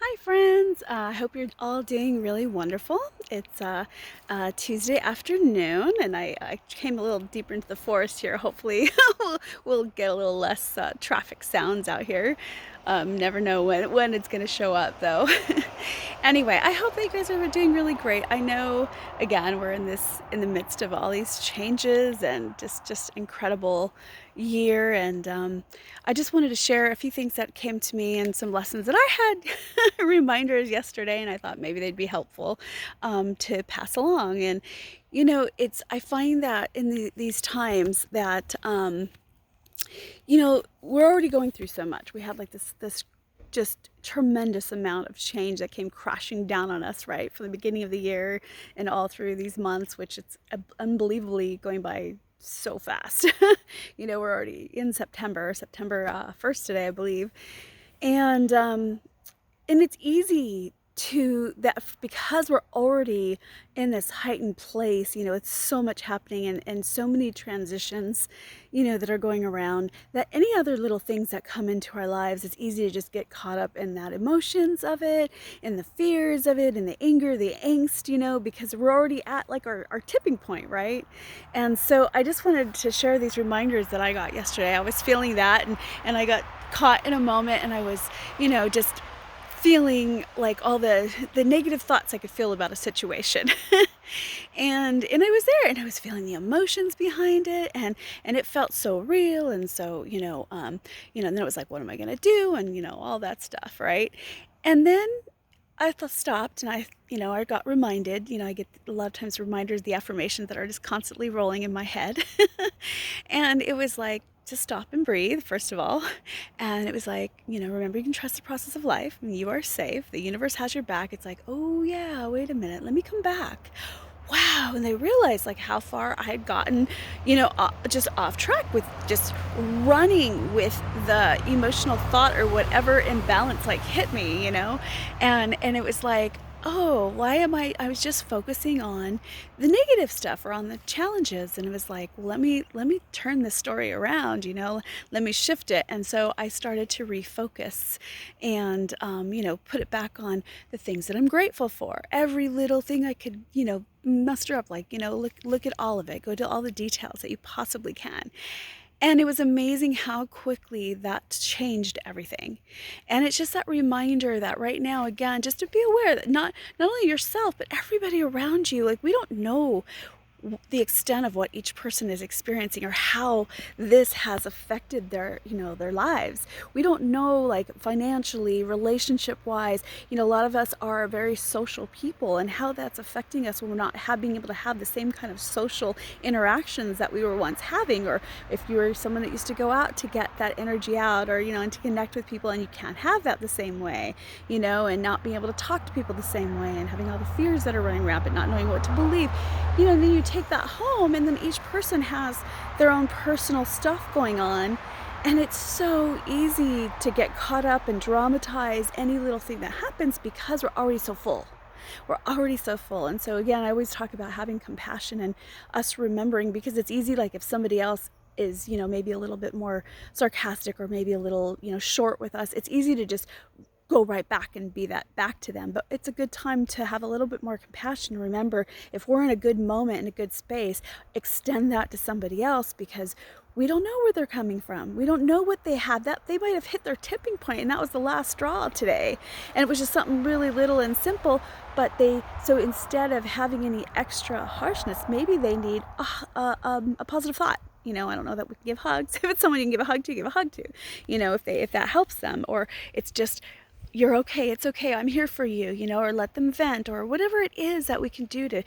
Hi, friends. I hope you're all doing really wonderful. It's Tuesday afternoon, and I came a little deeper into the forest here. Hopefully, we'll get a little less traffic sounds out here. Never know when it's going to show up, though. Anyway, I hope that you guys are doing really great. I know, again, we're in the midst of all these changes and just incredible year, and I just wanted to share a few things that came to me and some lessons that I had reminders yesterday, and I thought maybe they'd be helpful to pass along. And I find that in these times that we're already going through so much. We had like this just tremendous amount of change that came crashing down on us, right, from the beginning of the year and all through these months, which it's unbelievably going by so fast. We're already in September 1st today, I believe. And it's easy to that because we're already in this heightened place. It's so much happening, and so many transitions that are going around, that any other little things that come into our lives, it's easy to just get caught up in that emotions of it, in the fears of it, in the anger, the angst, because we're already at like our tipping point, right? And so I just wanted to share these reminders that I got yesterday. I was feeling that, and I got caught in a moment, and I was just feeling like all the negative thoughts I could feel about a situation. And I was there, and I was feeling the emotions behind it, and it felt so real. And so and then it was like, what am I going to do, and all that stuff, right? And then I stopped, and I got reminded. I get a lot of times reminders, the affirmations that are just constantly rolling in my head. And it was like, to stop and breathe, first of all. And it was like, remember, you can trust the process of life, and you are safe. The universe has your back. It's like, oh yeah, wait a minute, let me come back. Wow. And they realized like how far I had gotten, just off track with just running with the emotional thought or whatever imbalance like hit me, and it was like, oh, why am I was just focusing on the negative stuff or on the challenges. And it was like, let me turn this story around, let me shift it. And so I started to refocus and put it back on the things that I'm grateful for, every little thing I could muster up, like look at all of it, go to all the details that you possibly can. And it was amazing how quickly that changed everything. And it's just that reminder that right now, again, just to be aware that not only yourself, but everybody around you, like, we don't know the extent of what each person is experiencing, or how this has affected their lives. We don't know, like, financially, relationship wise. A lot of us are very social people, and how that's affecting us when we're not being able to have the same kind of social interactions that we were once having. Or if you were someone that used to go out to get that energy out, or and to connect with people, and you can't have that the same way, and not being able to talk to people the same way, and having all the fears that are running rampant, not knowing what to believe. And then you take that home, and then each person has their own personal stuff going on. And it's so easy to get caught up and dramatize any little thing that happens, because we're already so full. We're already so full. And so, again, I always talk about having compassion and us remembering, because it's easy, like, if somebody else is, maybe a little bit more sarcastic, or maybe a little, short with us, it's easy to just go right back and be that back to them. But it's a good time to have a little bit more compassion. Remember, if we're in a good moment, in a good space, extend that to somebody else, because we don't know where they're coming from. We don't know what they had. That they might have hit their tipping point, and that was the last straw today. And it was just something really little and simple. But so instead of having any extra harshness, maybe they need a positive thought. I don't know that we can give hugs. If it's someone you can give a hug to, give a hug to. If that helps them, or it's just, you're okay, it's okay, I'm here for you, or let them vent, or whatever it is that we can do to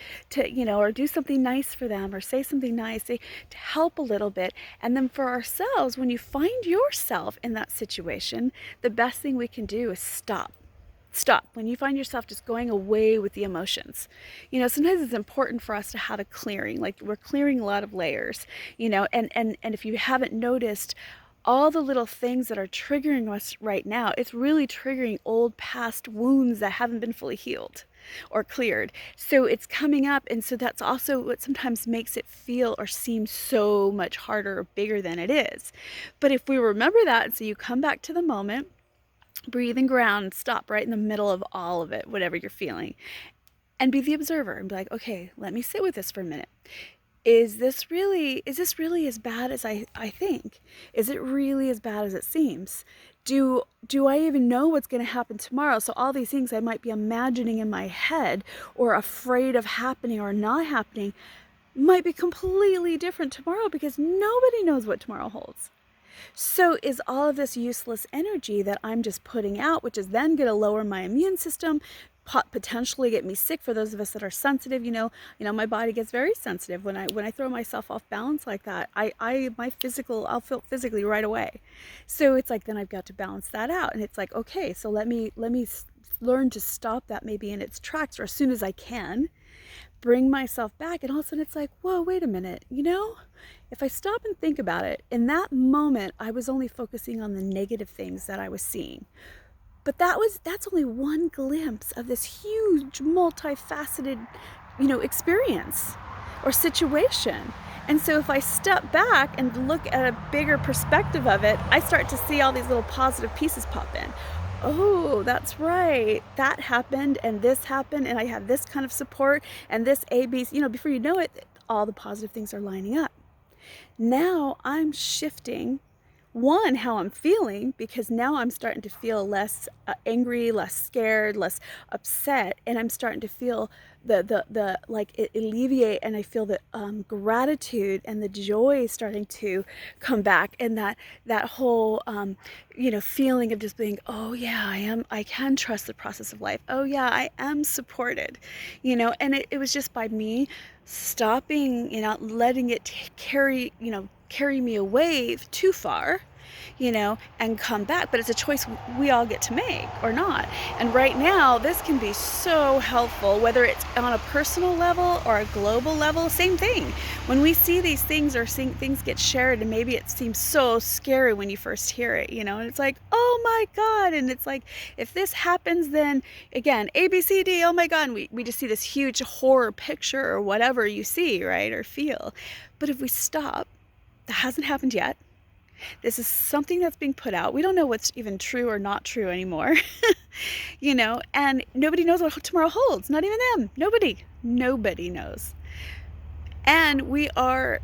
or do something nice for them, or say something nice, to help a little bit. And then for ourselves, when you find yourself in that situation, the best thing we can do is stop. When you find yourself just going away with the emotions, sometimes it's important for us to have a clearing, like we're clearing a lot of layers, and if you haven't noticed, all the little things that are triggering us right now, it's really triggering old past wounds that haven't been fully healed or cleared. So it's coming up, and so that's also what sometimes makes it feel or seem so much harder or bigger than it is. But if we remember that, and so you come back to the moment, Breathe and ground, stop right in the middle of all of it, whatever you're feeling, and be the observer and be like, okay, let me sit with this for a minute. Is this really as bad as I think? Is it really as bad as it seems? Do I even know what's going to happen tomorrow? So all these things I might be imagining in my head or afraid of happening or not happening might be completely different tomorrow because nobody knows what tomorrow holds. So is all of this useless energy that I'm just putting out, which is then going to lower my immune system, potentially get me sick? For those of us that are sensitive, my body gets very sensitive when I throw myself off balance like that. I'll feel physically right away. So it's like then I've got to balance that out, and it's like, okay, so let me learn to stop that maybe in its tracks, or as soon as I can bring myself back. And all of a sudden it's like, whoa, wait a minute, if I stop and think about it, in that moment I was only focusing on the negative things that I was seeing. But that's only one glimpse of this huge multifaceted, experience or situation. And so if I step back and look at a bigger perspective of it, I start to see all these little positive pieces pop in. Oh, that's right. That happened and this happened and I have this kind of support and this ABC, before you know it, all the positive things are lining up. Now I'm shifting how I'm feeling, because now I'm starting to feel less angry, less scared, less upset, and I'm starting to feel the like it alleviate, and I feel the gratitude and the joy starting to come back, and that whole feeling of just being, oh yeah, I can trust the process of life. Oh yeah, I am supported, and it was just by me stopping, letting it carry me away too far, and come back. But it's a choice we all get to make or not. And right now, this can be so helpful, whether it's on a personal level or a global level, same thing. When we see these things or seeing things get shared, and maybe it seems so scary when you first hear it, and it's like, oh my God. And it's like, if this happens, then again, A, B, C, D, oh my God. And we just see this huge horror picture or whatever you see, right, or feel. But if we stop, that hasn't happened yet. This is something that's being put out. We don't know what's even true or not true anymore, and nobody knows what tomorrow holds. Not even them. Nobody knows. And we are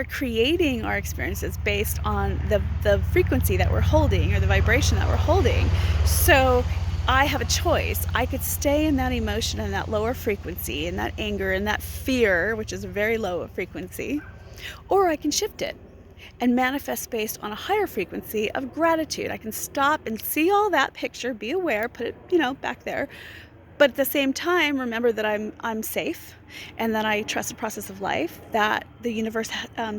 creating our experiences based on the frequency that we're holding, or the vibration that we're holding. So I have a choice. I could stay in that emotion and that lower frequency and that anger and that fear, which is a very low frequency, or I can shift it and manifest based on a higher frequency of gratitude. I can stop and see all that picture, be aware, put it, back there. But at the same time, remember that I'm safe, and that I trust the process of life, that the universe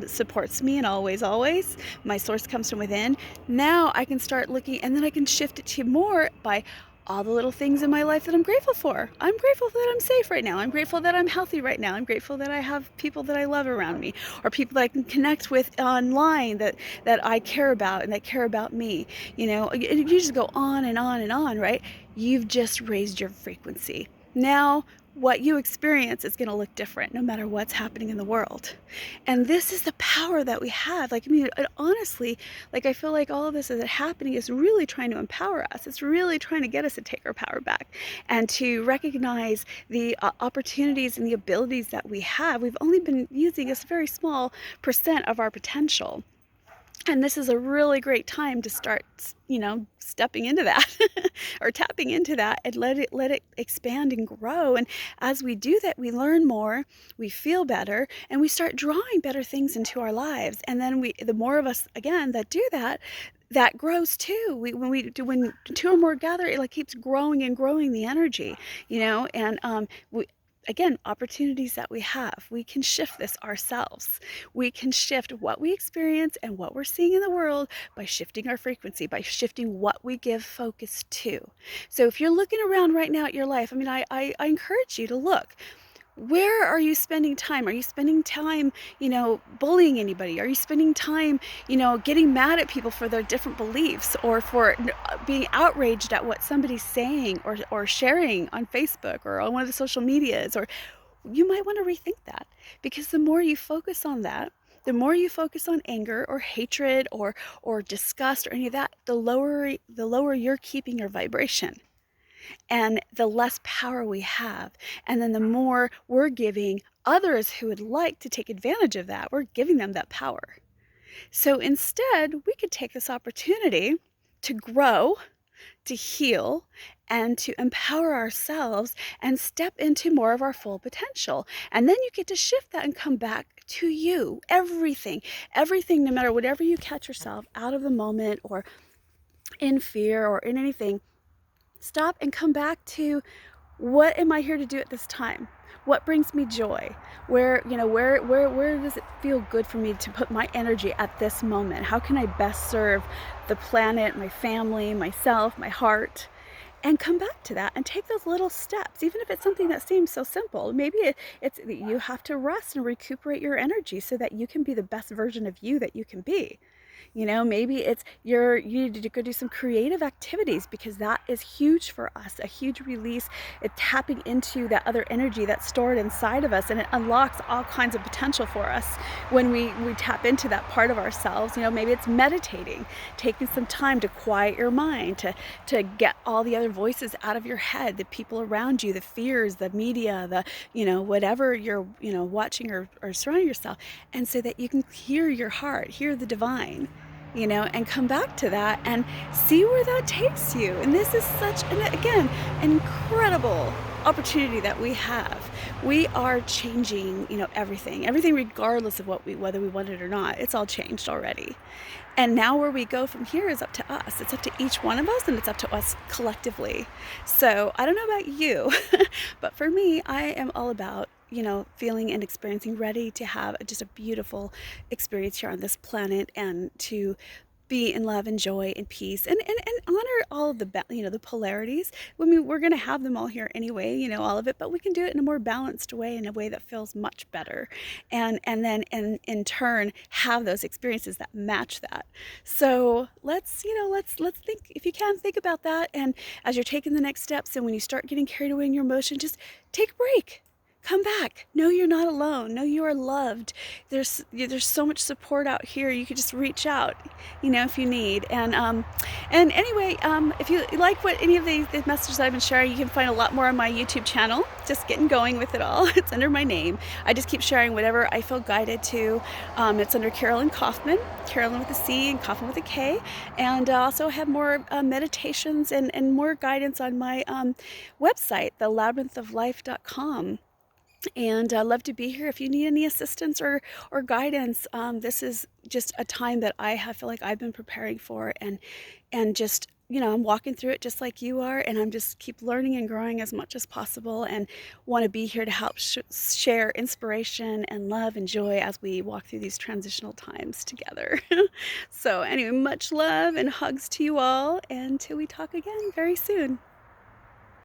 supports me, and always, my source comes from within. Now I can start looking, and then I can shift it to more by all the little things in my life that I'm grateful for. I'm grateful that I'm safe right now. I'm grateful that I'm healthy right now. I'm grateful that I have people that I love around me, or people that I can connect with online that I care about and that care about me. You just go on and on and on, right? You've just raised your frequency. Now what you experience is going to look different no matter what's happening in the world. And this is the power that we have. Honestly, I feel like all of this is happening is really trying to empower us. It's really trying to get us to take our power back and to recognize the opportunities and the abilities that we have. We've only been using a very small percent of our potential. And this is a really great time to start, stepping into that or tapping into that, and let it expand and grow. And as we do that, we learn more, we feel better, and we start drawing better things into our lives. And then the more of us, again, that do that, that grows too. When two or more gather, it keeps growing and growing, the energy, and again, opportunities that we have. We can shift this ourselves. We can shift what we experience and what we're seeing in the world by shifting our frequency, by shifting what we give focus to. So if you're looking around right now at your life, I encourage you to look. Where are you spending time? Are you spending time, bullying anybody? Are you spending time, getting mad at people for their different beliefs, or for being outraged at what somebody's saying or sharing on Facebook or on one of the social medias? Or you might want to rethink that, because the more you focus on that, The more you focus on anger or hatred or disgust or any of that, the lower you're keeping your vibration, and the less power we have. And then the more we're giving others who would like to take advantage of that, we're giving them that power. So instead, we could take this opportunity to grow, to heal, and to empower ourselves and step into more of our full potential. And then you get to shift that and come back to you. Everything, no matter whatever you catch yourself out of the moment or in fear or in anything, stop and come back to, what am I here to do at this time? What brings me joy? Where does it feel good for me to put my energy at this moment? How can I best serve the planet, my family, myself, my heart? And come back to that and take those little steps, even if it's something that seems so simple. Maybe it's you have to rest and recuperate your energy so that you can be the best version of you that you can be. Maybe it's you need to go do some creative activities, because that is huge for us, a huge release. It's tapping into that other energy that's stored inside of us, and it unlocks all kinds of potential for us when we tap into that part of ourselves. Maybe it's meditating, taking some time to quiet your mind, to get all the other voices out of your head, the people around you, the fears, the media, whatever you're watching or surrounding yourself, and so that you can hear your heart, hear the divine, and come back to that and see where that takes you. And this is such again, an incredible opportunity that we have. We are changing, everything regardless of whether we want it or not. It's all changed already. And now where we go from here is up to us. It's up to each one of us, and it's up to us collectively. So I don't know about you, but for me, I am all about, feeling and experiencing, ready to have just a beautiful experience here on this planet, and to be in love and joy and peace, and honor all of the polarities. I mean, we're going to have them all here anyway, all of it, but we can do it in a more balanced way, in a way that feels much better, and then in turn have those experiences that match that. So let's think, if you can, think about that. And as you're taking the next steps, and when you start getting carried away in your emotion, just take a break. Come back. Know you're not alone. Know you are loved. There's so much support out here. You could just reach out, if you need. And anyway, if you like what any of the messages that I've been sharing, you can find a lot more on my YouTube channel. Just getting going with it all. It's under my name. I just keep sharing whatever I feel guided to. It's under Carolyn Kaufman, Carolyn with a C and Kaufman with a K. And also have more meditations and more guidance on my website, thelabyrinthoflife.com. And I'd love to be here if you need any assistance or guidance. This is just a time that feel like I've been preparing for, and just, I'm walking through it just like you are, and I'm just keep learning and growing as much as possible, and want to be here to help share inspiration and love and joy as we walk through these transitional times together. So anyway, much love and hugs to you all, until we talk again very soon.